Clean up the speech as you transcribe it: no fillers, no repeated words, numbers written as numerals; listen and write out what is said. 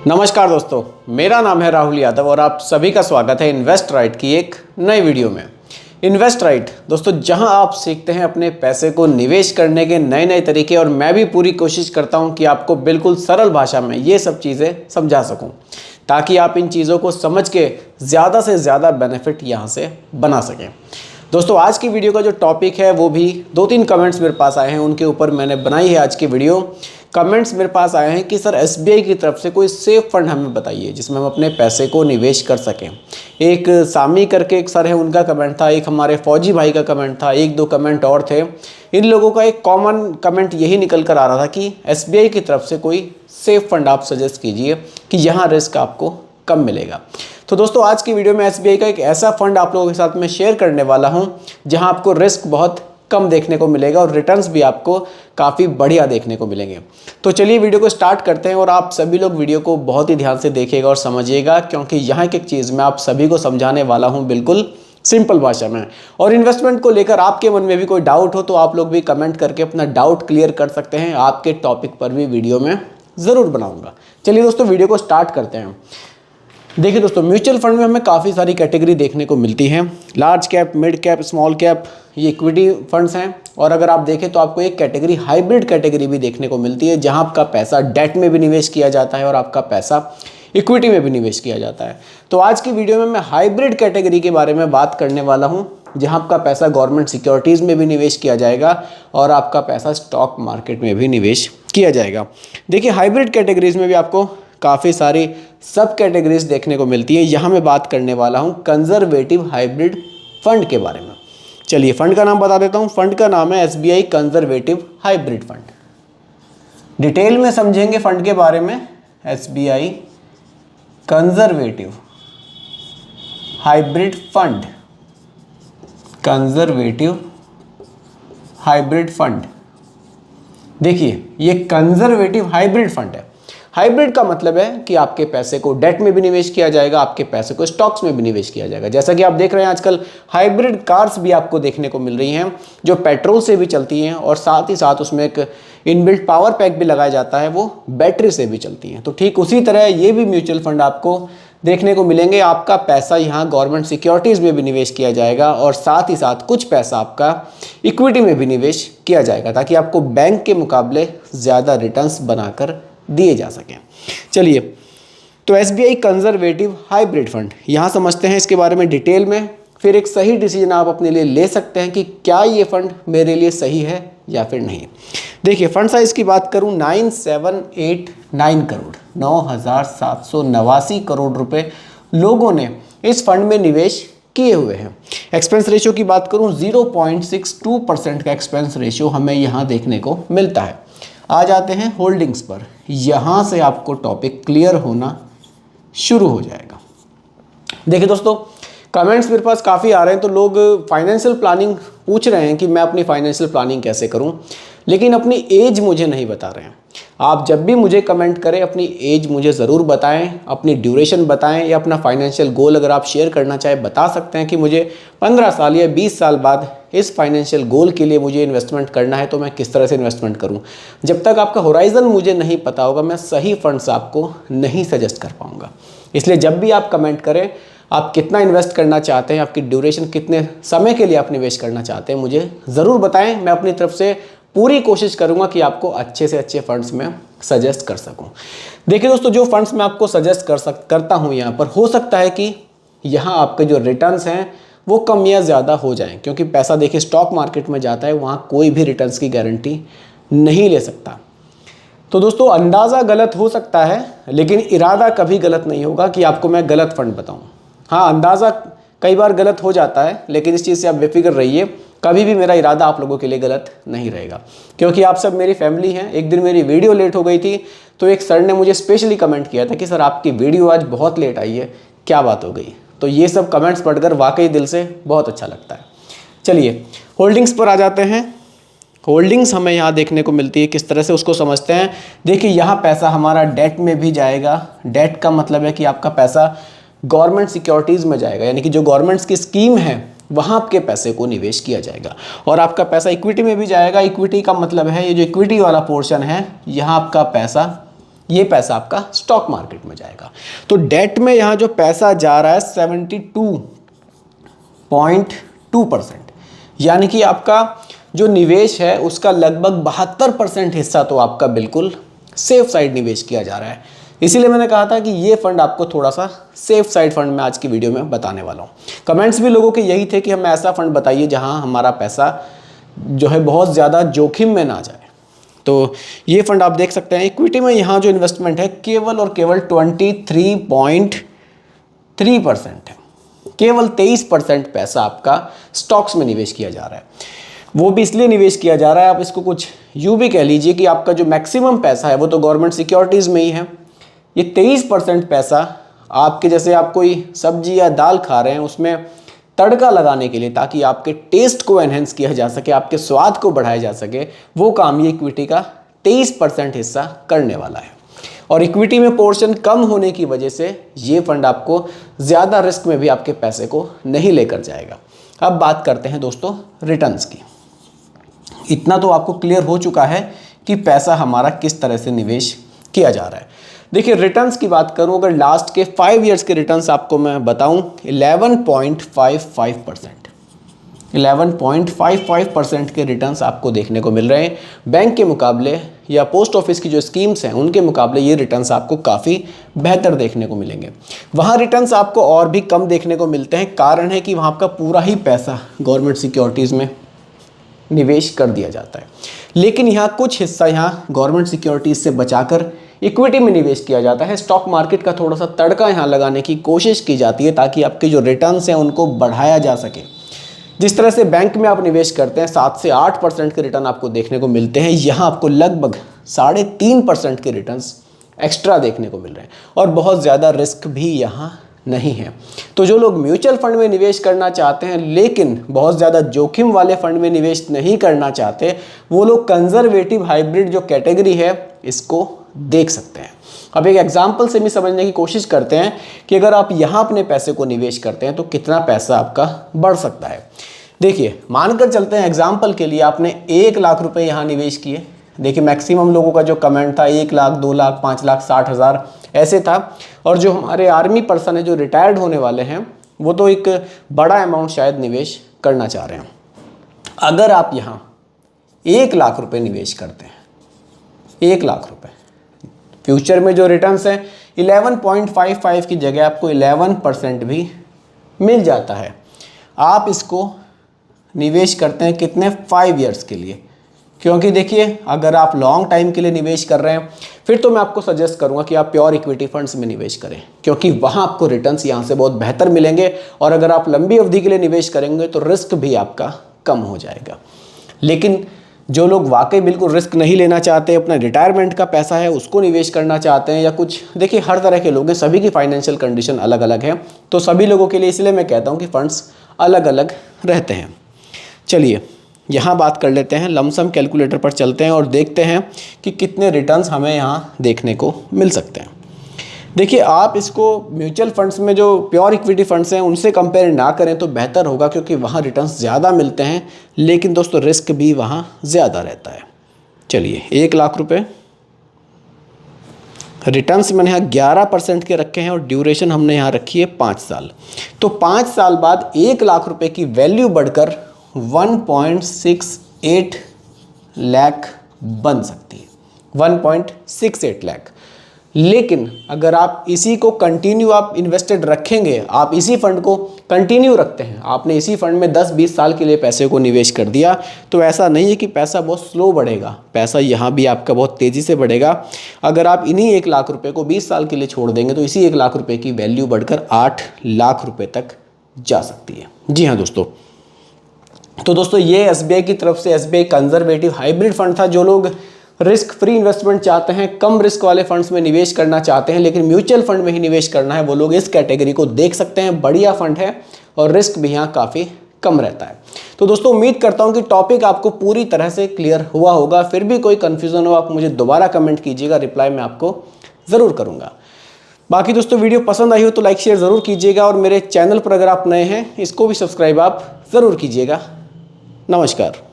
नमस्कार दोस्तों, मेरा नाम है राहुल यादव और आप सभी का स्वागत है इन्वेस्ट राइट की एक नई वीडियो में। इन्वेस्ट राइट दोस्तों, जहां आप सीखते हैं अपने पैसे को निवेश करने के नए नए तरीके, और मैं भी पूरी कोशिश करता हूं कि आपको बिल्कुल सरल भाषा में ये सब चीज़ें समझा सकूं, ताकि आप इन चीज़ों को समझ के ज़्यादा से ज़्यादा बेनिफिट यहां से बना सकें। दोस्तों, आज की वीडियो का जो टॉपिक है वो भी 2-3 कमेंट्स मेरे पास आए हैं, उनके ऊपर मैंने बनाई है आज की वीडियो। कमेंट्स मेरे पास आए हैं कि सर एसबीआई की तरफ से कोई सेफ फंड हमें बताइए जिसमें हम अपने पैसे को निवेश कर सकें। एक सामी करके एक सर है, उनका कमेंट था, एक हमारे फौजी भाई का कमेंट था, 1-2 कमेंट और थे। इन लोगों का एक कॉमन कमेंट यही निकल कर आ रहा था कि एसबीआई की तरफ से कोई सेफ फंड आप सजेस्ट कीजिए कि यहाँ रिस्क आपको कम मिलेगा। तो दोस्तों, आज की वीडियो में एसबीआई का एक ऐसा फंड आप लोगों के साथ में शेयर करने वाला हूं जहां आपको रिस्क बहुत कम देखने को मिलेगा और रिटर्न्स भी आपको काफ़ी बढ़िया देखने को मिलेंगे। तो चलिए वीडियो को स्टार्ट करते हैं, और आप सभी लोग वीडियो को बहुत ही ध्यान से देखिएगा और समझिएगा, क्योंकि यहाँ एक चीज़ मैं आप सभी को समझाने वाला हूँ बिल्कुल सिंपल भाषा में। और इन्वेस्टमेंट को लेकर आपके मन में भी कोई डाउट हो तो आप लोग भी कमेंट करके अपना डाउट क्लियर कर सकते हैं। आपके टॉपिक पर भी वीडियो में ज़रूर बनाऊँगा। चलिए दोस्तों, वीडियो को स्टार्ट करते हैं। देखिए दोस्तों, म्यूचुअल फंड में हमें काफ़ी सारी कैटेगरी देखने को मिलती है। Large cap, mid cap, small cap, ये इक्विटी फंड्स हैं। और अगर आप देखें तो आपको एक कैटेगरी हाइब्रिड कैटेगरी भी देखने को मिलती है, जहां आपका पैसा डेट में भी निवेश किया जाता है और आपका पैसा इक्विटी में भी निवेश किया जाता है। तो आज की वीडियो में मैं हाइब्रिड कैटेगरी के बारे में बात करने वाला हूँ, जहाँ आपका पैसा गवर्नमेंट सिक्योरिटीज़ में भी निवेश किया जाएगा और आपका पैसा स्टॉक मार्केट में भी निवेश किया जाएगा। देखिए, हाइब्रिड कैटेगरीज में भी आपको काफ़ी सारी सब कैटेगरीज देखने को मिलती है। यहाँ मैं बात करने वाला हूँ कंजर्वेटिव हाइब्रिड फंड के बारे में। चलिए फंड का नाम बता देता हूँ। फंड का नाम है SBI conservative hybrid fund. Detail में समझेंगे फंड के बारे में। SBI conservative hybrid fund, conservative hybrid fund. देखिए, ये कंजर्वेटिव हाइब्रिड फंड है। हाइब्रिड का मतलब है कि आपके पैसे को डेट में भी निवेश किया जाएगा, आपके पैसे को स्टॉक्स में भी निवेश किया जाएगा। जैसा कि आप देख रहे हैं, आजकल हाइब्रिड कार्स भी आपको देखने को मिल रही हैं, जो पेट्रोल से भी चलती हैं और साथ ही साथ उसमें एक इनबिल्ट पावर पैक भी लगाया जाता है, वो बैटरी से भी चलती हैं। तो ठीक उसी तरह ये भी म्यूचुअल फंड आपको देखने को मिलेंगे। आपका पैसा यहाँ गवर्नमेंट सिक्योरिटीज़ में भी निवेश किया जाएगा और साथ ही साथ कुछ पैसा आपका इक्विटी में भी निवेश किया जाएगा, ताकि आपको बैंक के मुकाबले ज़्यादा रिटर्न्स बनाकर दिए जा सकें। चलिए, तो एसबीआई कंजर्वेटिव हाइब्रिड फंड यहाँ समझते हैं इसके बारे में डिटेल में, फिर एक सही डिसीजन आप अपने लिए ले सकते हैं कि क्या ये फंड मेरे लिए सही है या फिर नहीं। देखिए, फंड साइज की बात करूँ, 9789 करोड़ 9789 करोड़ रुपए लोगों ने इस फंड में निवेश किए हुए हैं। एक्सपेंस रेशियो की बात करूँ, 0.62% का एक्सपेंस रेशियो हमें यहाँ देखने को मिलता है। आ जाते हैं होल्डिंग्स पर। यहाँ से आपको टॉपिक क्लियर होना शुरू हो जाएगा। देखिए दोस्तों, कमेंट्स मेरे पास काफ़ी आ रहे हैं, तो लोग फाइनेंशियल प्लानिंग पूछ रहे हैं कि मैं अपनी फाइनेंशियल प्लानिंग कैसे करूं, लेकिन अपनी एज मुझे नहीं बता रहे हैं। आप जब भी मुझे कमेंट करें, अपनी एज मुझे ज़रूर बताएं, अपनी ड्यूरेशन बताएं, या अपना फाइनेंशियल गोल अगर आप शेयर करना चाहें बता सकते हैं कि मुझे 15 साल या 20 साल बाद इस फाइनेंशियल गोल के लिए मुझे इन्वेस्टमेंट करना है, तो मैं किस तरह से इन्वेस्टमेंट करूं। जब तक आपका होराइजन मुझे नहीं पता होगा, मैं सही फंड्स आपको नहीं सजेस्ट कर पाऊंगा। इसलिए जब भी आप कमेंट करें, आप कितना इन्वेस्ट करना चाहते हैं, आपकी ड्यूरेशन कितने समय के लिए आप निवेश करना चाहते हैं, मुझे ज़रूर बताएं। मैं अपनी तरफ से पूरी कोशिश करूंगा कि आपको अच्छे से अच्छे फंड्स में सजेस्ट कर सकूं। देखिए दोस्तों, जो फंड्स मैं आपको सजेस्ट करता हूं यहाँ पर, हो सकता है कि यहाँ आपके जो रिटर्न्स हैं वो कम या ज़्यादा हो जाएं, क्योंकि पैसा देखिए स्टॉक मार्केट में जाता है, वहाँ कोई भी रिटर्न्स की गारंटी नहीं ले सकता। तो दोस्तों, अंदाज़ा गलत हो सकता है, लेकिन इरादा कभी गलत नहीं होगा कि आपको मैं गलत फंड बताऊँ। हाँ, अंदाज़ा कई बार गलत हो जाता है, लेकिन इस चीज़ से आप बेफिक्र रहिए, कभी भी मेरा इरादा आप लोगों के लिए गलत नहीं रहेगा, क्योंकि आप सब मेरी फैमिली हैं। एक दिन मेरी वीडियो लेट हो गई थी, तो एक सर ने मुझे स्पेशली कमेंट किया था कि सर आपकी वीडियो आज बहुत लेट आई है, क्या बात हो गई। तो ये सब कमेंट्स पढ़कर वाकई दिल से बहुत अच्छा लगता है। चलिए, होल्डिंग्स पर आ जाते हैं। होल्डिंग्स हमें यहाँ देखने को मिलती है, किस तरह से उसको समझते हैं। देखिए, यहाँ पैसा हमारा डेट में भी जाएगा। डेट का मतलब है कि आपका पैसा गवर्नमेंट सिक्योरिटीज़ में जाएगा, यानी कि जो गवर्नमेंट्स की स्कीम है वहाँ आपके पैसे को निवेश किया जाएगा। और आपका पैसा इक्विटी में भी जाएगा। इक्विटी का मतलब है ये जो इक्विटी वाला पोर्शन है, यहाँ आपका पैसा ये पैसा आपका स्टॉक मार्केट में जाएगा। तो डेट में यहाँ जो पैसा जा रहा है 72.2%, यानी कि आपका जो निवेश है उसका लगभग 72% हिस्सा तो आपका बिल्कुल सेफ साइड निवेश किया जा रहा है। इसीलिए मैंने कहा था कि ये फंड आपको थोड़ा सा सेफ साइड फंड में आज की वीडियो में बताने वाला हूँ। कमेंट्स भी लोगों के यही थे कि हमें ऐसा फंड बताइए जहाँ हमारा पैसा जो है बहुत ज़्यादा जोखिम में ना जाए। तो ये फंड आप देख सकते हैं। इक्विटी में यहाँ जो इन्वेस्टमेंट है केवल और केवल 23.3% है। केवल 23% पैसा आपका स्टॉक्स में निवेश किया जा रहा है। वो भी इसलिए निवेश किया जा रहा है, आप इसको कुछ यूँ भी कह लीजिए कि आपका जो मैक्सिमम पैसा है वो तो गवर्नमेंट सिक्योरिटीज़ में ही है। ये 23% पैसा आपके जैसे आप कोई सब्जी या दाल खा रहे हैं उसमें तड़का लगाने के लिए, ताकि आपके टेस्ट को एनहेंस किया जा सके, आपके स्वाद को बढ़ाया जा सके, वो काम ये इक्विटी का 23% हिस्सा करने वाला है। और इक्विटी में पोर्शन कम होने की वजह से ये फंड आपको ज़्यादा रिस्क में भी आपके पैसे को नहीं लेकर जाएगा। अब बात करते हैं दोस्तों रिटर्न्स की। इतना तो आपको क्लियर हो चुका है कि पैसा हमारा किस तरह से निवेश किया जा रहा है। देखिए रिटर्न्स की बात करूं, अगर लास्ट के 5 इयर्स के रिटर्न्स आपको मैं बताऊं 11.55%, 11.55% के रिटर्न्स आपको देखने को मिल रहे हैं। बैंक के मुकाबले या पोस्ट ऑफिस की जो स्कीम्स हैं उनके मुकाबले ये रिटर्न्स आपको काफ़ी बेहतर देखने को मिलेंगे। वहाँ रिटर्न्स आपको और भी कम देखने को मिलते हैं। कारण है कि वहाँ आपका पूरा ही पैसा गवर्नमेंट सिक्योरिटीज़ में निवेश कर दिया जाता है, लेकिन यहाँ कुछ हिस्सा यहाँ गवर्नमेंट सिक्योरिटीज़ से बचाकर इक्विटी में निवेश किया जाता है। स्टॉक मार्केट का थोड़ा सा तड़का यहाँ लगाने की कोशिश की जाती है ताकि आपके जो रिटर्न्स हैं उनको बढ़ाया जा सके। जिस तरह से बैंक में आप निवेश करते हैं 7 से 8% के रिटर्न आपको देखने को मिलते हैं, यहाँ आपको लगभग 3.5% के रिटर्न्स एक्स्ट्रा देखने को मिल रहे हैं और बहुत ज़्यादा रिस्क भी यहाँ नहीं है। तो जो लोग म्यूचुअल फंड में निवेश करना चाहते हैं लेकिन बहुत ज़्यादा जोखिम वाले फंड में निवेश नहीं करना चाहते, वो लोग कंजर्वेटिव हाइब्रिड जो कैटेगरी है इसको देख सकते हैं। अब एक एग्जांपल से भी समझने की कोशिश करते हैं कि अगर आप यहाँ अपने पैसे को निवेश करते हैं तो कितना पैसा आपका बढ़ सकता है। देखिए मानकर चलते हैं एग्जांपल के लिए आपने 1 लाख रुपए यहाँ निवेश किए। देखिए मैक्सिमम लोगों का जो कमेंट था 1 लाख, 2 लाख, 5 लाख, 60,000 ऐसे था। और जो हमारे आर्मी पर्सन है जो रिटायर्ड होने वाले हैं वो तो एक बड़ा अमाउंट शायद निवेश करना चाह रहे हैं। अगर आप यहाँ 1 लाख रुपए निवेश करते हैं, 1 लाख रुपए, फ्यूचर में जो रिटर्न्स हैं 11.55 की जगह आपको 11% भी मिल जाता है। आप इसको निवेश करते हैं कितने 5 इयर्स के लिए, क्योंकि देखिए अगर आप लॉन्ग टाइम के लिए निवेश कर रहे हैं फिर तो मैं आपको सजेस्ट करूंगा कि आप प्योर इक्विटी फंड्स में निवेश करें, क्योंकि वहां आपको रिटर्न्स यहां से बहुत बेहतर मिलेंगे। और अगर आप लंबी अवधि के लिए निवेश करेंगे तो रिस्क भी आपका कम हो जाएगा। लेकिन जो लोग वाकई बिल्कुल रिस्क नहीं लेना चाहते, अपना रिटायरमेंट का पैसा है उसको निवेश करना चाहते हैं या कुछ, देखिए हर तरह के लोग हैं, सभी की फाइनेंशियल कंडीशन अलग अलग है, तो सभी लोगों के लिए इसलिए मैं कहता हूँ कि फंड्स अलग अलग रहते हैं। चलिए यहाँ बात कर लेते हैं, लमसम कैलकुलेटर पर चलते हैं और देखते हैं कि कितने रिटर्न्स हमें यहाँ देखने को मिल सकते हैं। देखिए आप इसको म्यूचुअल फंड्स में जो प्योर इक्विटी फंड्स हैं उनसे कंपेयर ना करें तो बेहतर होगा, क्योंकि वहाँ रिटर्न्स ज़्यादा मिलते हैं लेकिन दोस्तों रिस्क भी वहाँ ज़्यादा रहता है। चलिए 1 लाख रुपए, रिटर्न्स मैंने यहाँ 11% के रखे हैं और ड्यूरेशन हमने यहाँ रखी है 5 साल। तो 5 साल बाद 1 लाख रुपए की वैल्यू बढ़कर 1.68 लाख बन सकती है, 1.68 लाख। लेकिन अगर आप इसी को कंटिन्यू आप इन्वेस्टेड रखेंगे, आप इसी फंड को कंटिन्यू रखते हैं, आपने इसी फंड में 10-20 साल के लिए पैसे को निवेश कर दिया, तो ऐसा नहीं है कि पैसा बहुत स्लो बढ़ेगा, पैसा यहाँ भी आपका बहुत तेज़ी से बढ़ेगा। अगर आप इन्हीं 1 लाख रुपए को 20 साल के लिए छोड़ देंगे तो इसी 1 लाख रुपए की वैल्यू बढ़कर 8 लाख रुपए तक जा सकती है। जी हाँ दोस्तों, तो दोस्तों ये एसबीआई की तरफ से एसबीआई कंजर्वेटिव हाइब्रिड फंड था। जो लोग रिस्क फ्री इन्वेस्टमेंट चाहते हैं, कम रिस्क वाले फंड्स में निवेश करना चाहते हैं लेकिन म्यूचुअल फंड में ही निवेश करना है, वो लोग इस कैटेगरी को देख सकते हैं। बढ़िया फंड है और रिस्क भी यहाँ काफ़ी कम रहता है। तो दोस्तों उम्मीद करता हूँ कि टॉपिक आपको पूरी तरह से क्लियर हुआ होगा। फिर भी कोई कन्फ्यूज़न हो आप मुझे दोबारा कमेंट कीजिएगा, रिप्लाई मैं आपको ज़रूर करूँगा। बाकी दोस्तों वीडियो पसंद आई हो तो लाइक शेयर ज़रूर कीजिएगा और मेरे चैनल पर अगर आप नए हैं इसको भी सब्सक्राइब आप ज़रूर कीजिएगा। नमस्कार।